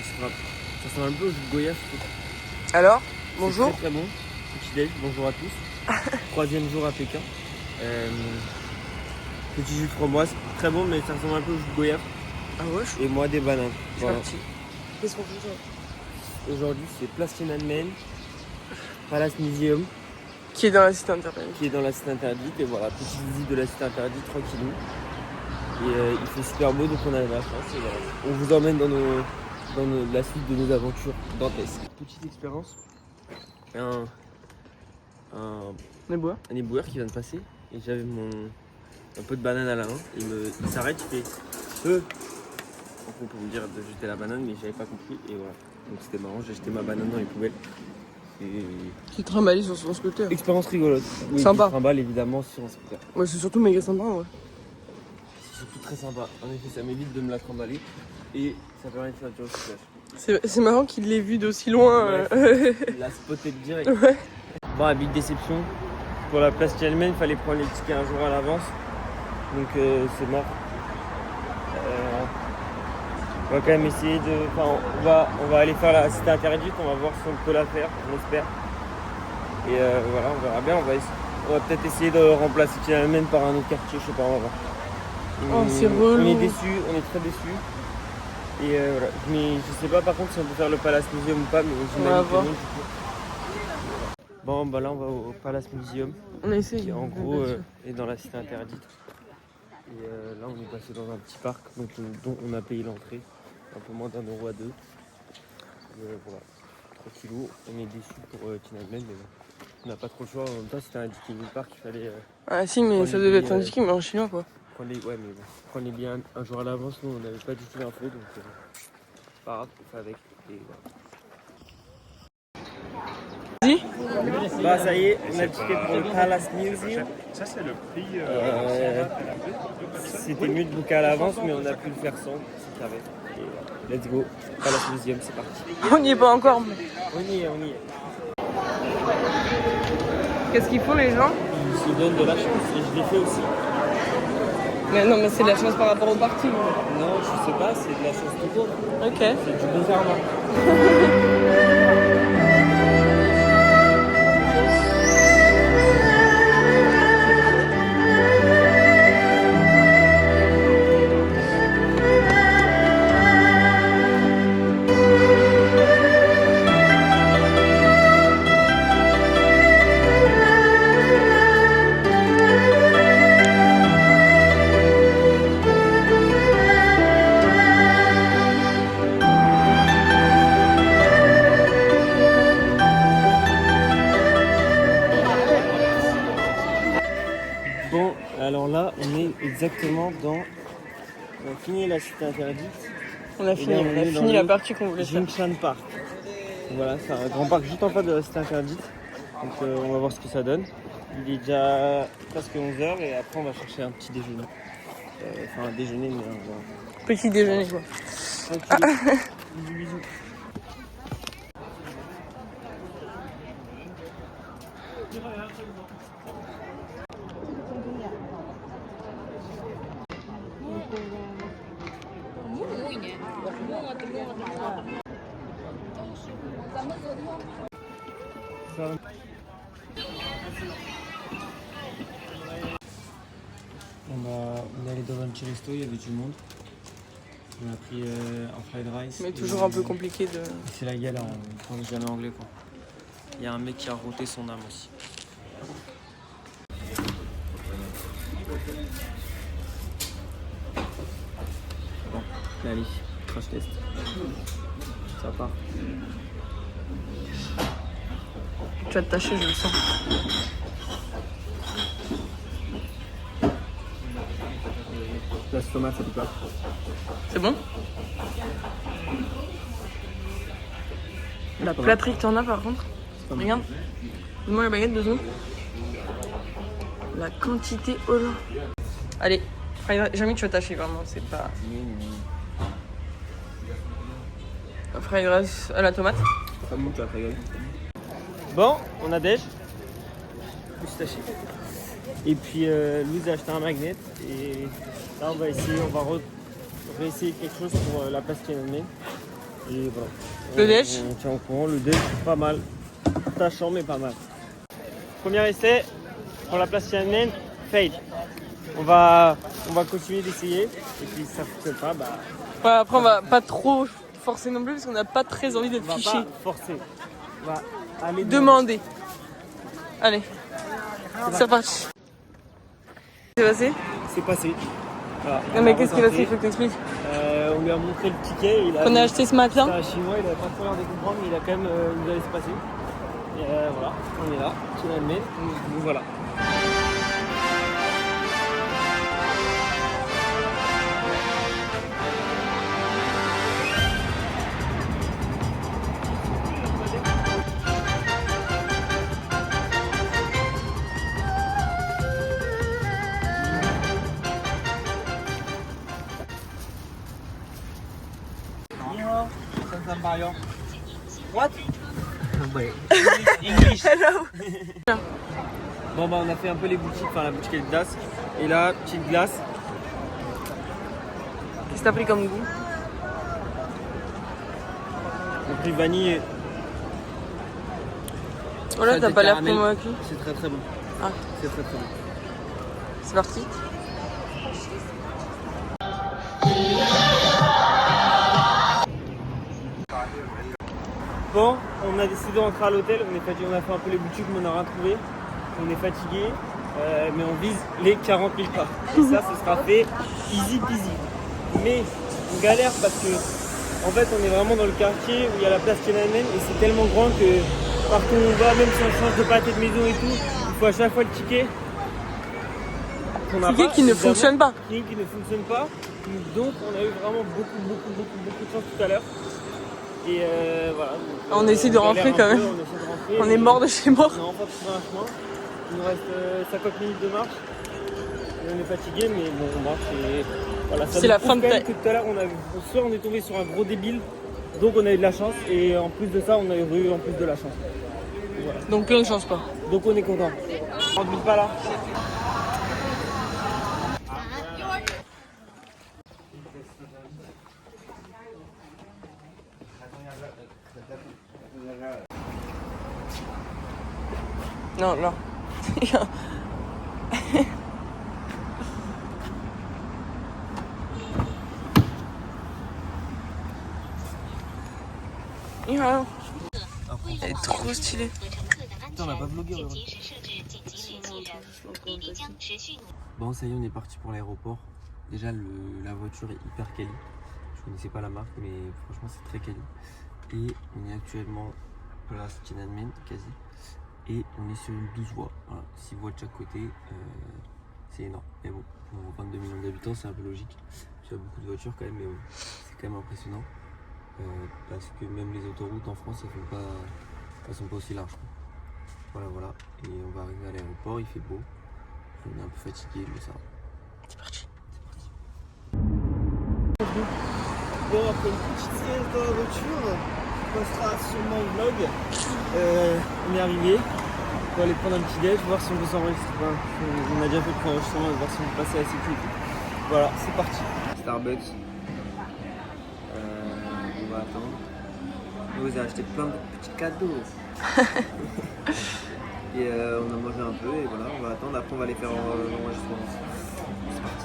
Ça ressemble un peu au jus de Goya, je trouve. Alors, bonjour. Très très bon. Petit déj, bonjour à tous. Troisième jour à Pékin. Petit jus de framboise, très bon, mais ça ressemble un peu au jus de Goya. Ah ouais, Et moi des bananes. je suis parti. Qu'est-ce qu'on fait ça? Aujourd'hui, c'est Place Tiananmen, Palace Museum, Qui est dans la cité interdite. qui est dans la cité interdite. Et voilà, petite visite de la cité interdite, tranquillou. Et il fait super beau, donc on a la chance. Et voilà. On vous emmène dans la suite de nos aventures dantesques. Petite expérience. Un éboueur qui vient de passer. Et j'avais un peu de banane à la main. Il s'arrête, il fait feu. Donc on peut me dire de jeter la banane, mais j'avais pas compris. Et voilà. Donc c'était marrant, j'ai jeté ma banane dans les poubelles. Qui trimballe sur son scooter. Expérience rigolote. Oui, Sympa. qui trimballe évidemment sur un scooter. Ouais, c'est surtout méga sympa, ouais. C'est surtout très sympa. En effet, ça m'évite de me la trimballer. Et ça permet de faire du recyclage. C'est marrant qu'il l'ait vu d'aussi loin. Il l'a spoté direct. Ouais. Bon, à big déception. Pour la place Tiananmen, il fallait prendre les tickets un jour à l'avance. Donc c'est mort. On va quand même essayer de. Enfin, on va aller faire la cité interdite, on va voir si on peut la faire, on espère. Et voilà, on verra bien. On va peut-être essayer de remplacer Tiananmen par un autre quartier, je sais pas, on va voir. Oh, c'est relou. On est déçus, on est très déçus. Et voilà. Mais je sais pas par contre si on peut faire le Palace Museum ou pas, mais j'imagine que non, du coup. Bon, bah là on va au Palace Museum. On a essayé. Qui en gros est dans la cité interdite. Et là on est passé dans un petit parc dont on a payé l'entrée. Un peu moins d'€1 à 2. Voilà, tranquillou. On est déçus pour Tiananmen, mais bon, on n'a pas trop le choix. En même temps, c'était indiqué nulle part qu'il fallait. Ah si, mais ça devait être indiqué, mais en chinois quoi. Ouais, mais bon, prendre les billets un jour à l'avance, nous on n'avait pas du tout l'info, donc pas grave, on fait avec. Et voilà. Vas-y. Bah ça y est, on a le ticket pour le Palace Museum. Ça, c'est le prix. C'était mieux de booker à l'avance, mais on a pu le faire sans, c'est carré. Et let's go, Palace Museum, c'est parti. On n'y est pas encore. Mais... On y est. Qu'est-ce qu'ils font les gens? Ils se donnent de la chance, et je l'ai fait aussi. Mais non, mais c'est de la chance par rapport au parti. Non, je sais pas, c'est de la chance tout court. Ok. C'est du bon karma. Bon, alors là, on est exactement dans. On a fini la cité interdite. On a fini la partie qu'on voulait faire. Jingshan Park. Voilà, c'est un grand parc juste en face de la cité interdite. Donc on va voir ce que ça donne. Il est déjà presque 11h et après on va chercher un petit déjeuner. Enfin un déjeuner, mais Petit déjeuner quoi. Bisous, bisous. On est allé dans un petit resto, il y avait du monde. On a pris un fried rice. Mais toujours un peu compliqué de... C'est la galère, on ne parle jamais anglais quoi. Il y a un mec qui a roté son âme aussi. Bon, allez, crash test. Ça part. Tu vas te tâcher, je le sens. La tomate, ça pique pas. C'est bon? La plâtrerie que t'en as par contre. Regarde. Donne-moi la baguette 2 secondes. La quantité, oh là. Allez, jamais tu vas tâcher vraiment, c'est pas... Fried rice à la tomate. Pas bon, tu vas rigoler. Bon, on a déj. Moustaché. Et puis Louise a acheté un magnet. Et là on va essayer, réessayer quelque chose pour la place Tiananmen. Et voilà. Le déj? On tient au courant, le déj, pas mal. Tâchant, mais pas mal. Premier essai pour la place Tiananmen, fade. On va continuer d'essayer. Et puis si ça fonctionne pas, bah. Ouais, après, on va pas trop forcer non plus parce qu'on n'a pas très envie d'être On va fiché. pas forcer. On va aller Demander. Allez, c'est parti. C'est passé? C'est passé. Voilà, Non, mais qu'est-ce qui va se passer? Il faut que tu expliques. On lui a montré le ticket. Qu'on a acheté ce matin. C'est un chinois, il avait pas trop l'air de comprendre, mais il a quand même nous a laissé passer. Et voilà, on est là, Tiananmen, donc voilà. What? English. Hello. Bon bah on a fait un peu les boutiques, enfin la boutique et le glace. Et là, petite glace. Qu'est-ce que t'as pris comme goût? On a pris vanille. Voilà, Ça, t'as c'est pas l'air caramel. convaincu. C'est très très bon. Ah. C'est très très bon. C'est parti. Bon, on a décidé de rentrer à l'hôtel. On est fatigué, on a fait un peu les boutiques, mais on n'a rien trouvé. On est fatigué, mais on vise les 40 000 pas. Et ça, ce sera fait easy peasy. Mais on galère parce que, en fait, on est vraiment dans le quartier où il y a la place Tiananmen et c'est tellement grand que partout où on va, même si on change de pâté de maison et tout, il faut à chaque fois le ticket. Ticket qui ne fonctionne pas. Qui ne fonctionne pas. Donc, on a eu vraiment beaucoup de chance tout à l'heure. Et voilà. Donc, On essaie de rentrer quand même. On est mort de chez mort. On est enfin trouvé un chemin. Il nous reste 50 minutes de marche. Et on est fatigué, mais bon, on marche. Et voilà, C'est la fin de ta... Tout à l'heure, soit on est tombé sur un gros débile, donc on a eu de la chance. Et en plus de ça, on a eu en plus de la chance. Voilà. Donc plein de chance pas. Donc on est content. On ne pas là. Non, non. Elle est trop stylée. Putain, on n'a pas vlogué. Bon, ça y est, on est parti pour l'aéroport. Déjà, la voiture est hyper quali. Je connaissais pas la marque, mais franchement, c'est très quali. Et on est actuellement place Tiananmen, quasi. Et on est sur une 12 voies. Voilà, 6 voies de chaque côté. C'est énorme. Mais bon, pour 22 millions d'habitants, c'est un peu logique. Il y a beaucoup de voitures quand même, mais bon, c'est quand même impressionnant. Parce que même les autoroutes en France, elles sont pas aussi larges. Voilà. Et on va arriver à l'aéroport, il fait beau. On est un peu fatigué, mais ça va. C'est parti. Bon, après une petite sieste dans la voiture, on passera sûrement le vlog. On est arrivé. On va aller prendre un petit déj, voir si on veut s'enregistrer. On a déjà fait le préenregistrement, voir si on peut passer à la sécurité. Voilà, c'est parti. Starbucks. On va attendre. On vous a acheté plein de petits cadeaux. Et on a mangé un peu et voilà, on va attendre. Après, on va aller faire l'enregistrement. C'est parti.